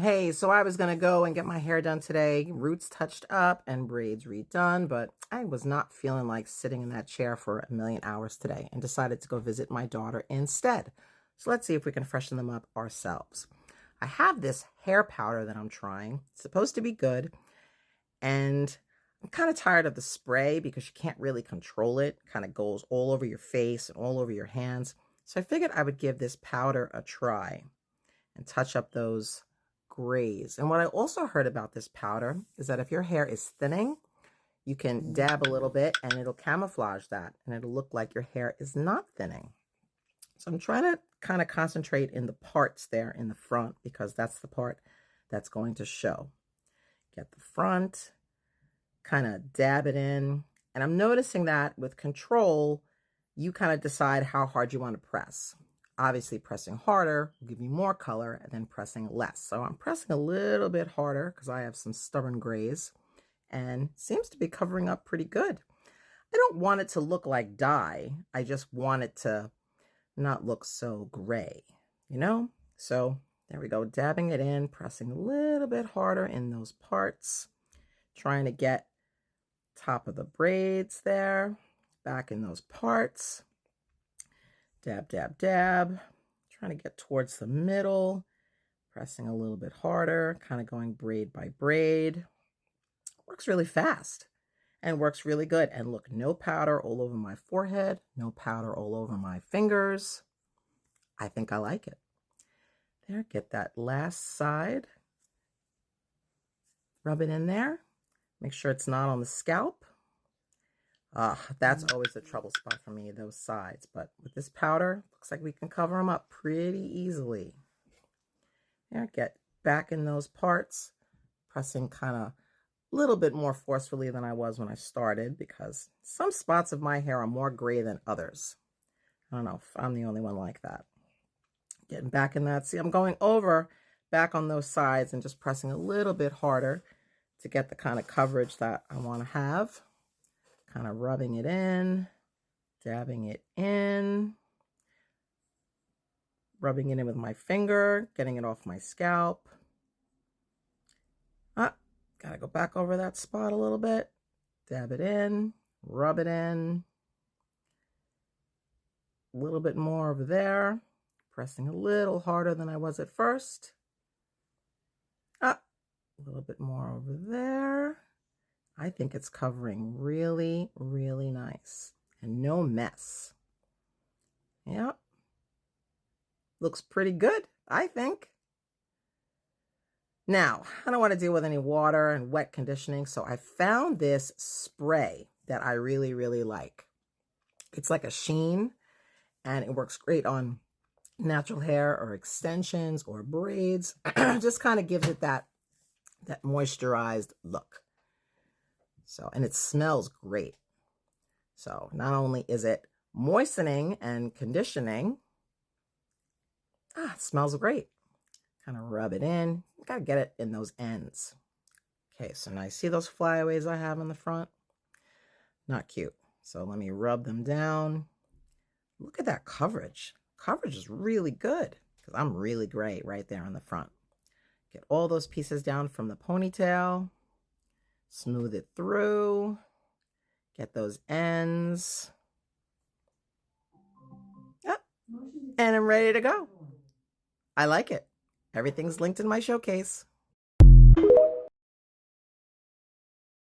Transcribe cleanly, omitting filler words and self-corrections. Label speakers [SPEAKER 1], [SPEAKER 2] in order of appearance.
[SPEAKER 1] Hey, so I was going to go and get my hair done today, roots touched up and braids redone, but I was not feeling like sitting in that chair for a million hours today and decided to go visit my daughter instead. So let's see if we can freshen them up ourselves. I have this hair powder that I'm trying. It's supposed to be good, and I'm kind of tired of the spray because you can't really control it. It kind of goes all over your face and all over your hands. So I figured I would give this powder a try and touch up those grays. And what I also heard about this powder is that if your hair is thinning, you can dab a little bit and it'll camouflage that and it'll look like your hair is not thinning. So I'm trying to kind of concentrate in the parts there in the front because that's the part that's going to show. Get the front, kind of dab it in. And I'm noticing that with control, you kind of decide how hard you want to press. Obviously, pressing harder will give you more color than pressing less. So I'm pressing a little bit harder because I have some stubborn grays and seems to be covering up pretty good. I don't want it to look like dye. I just want it to not look so gray, you know? So there we go, dabbing it in, pressing a little bit harder in those parts, trying to get top of the braids there, back in those parts. Dab, dab, dab, trying to get towards the middle, pressing a little bit harder, kind of going braid by braid. Works really fast and works really good. And look, no powder all over my forehead, no powder all over my fingers. I think I like it. There, get that last side. Rub it in there. Make sure it's not on the scalp. That's always a trouble spot for me, those sides. But with this powder, looks like we can cover them up pretty easily. There, get back in those parts, pressing kind of a little bit more forcefully than I was when I started because some spots of my hair are more gray than others. I don't know if I'm the only one like that. Getting back in that. See, I'm going over back on those sides and just pressing a little bit harder to get the kind of coverage that I want to have. Kind of rubbing it in, dabbing it in, rubbing it in with my finger, getting it off my scalp. Gotta go back over that spot a little bit, dab it in, rub it in. A little bit more over there, pressing a little harder than I was at first. A little bit more over there. I think it's covering really, really nice and no mess. Yep. Looks pretty good, I think. Now, I don't want to deal with any water and wet conditioning, so I found this spray that I really, really like. It's like a sheen, and it works great on natural hair or extensions or braids. Just kind of gives it that moisturized look. So, and it smells great. So not only is it moistening and conditioning, it smells great. Kind of rub it in. You gotta get it in those ends. Okay, so now you see those flyaways I have in the front? Not cute. So let me rub them down. Look at that coverage. Coverage is really good because I'm really gray right there in the front. Get all those pieces down from the ponytail. Smooth it through. Get those ends. Yep. And I'm ready to go. I like it. Everything's linked in my showcase.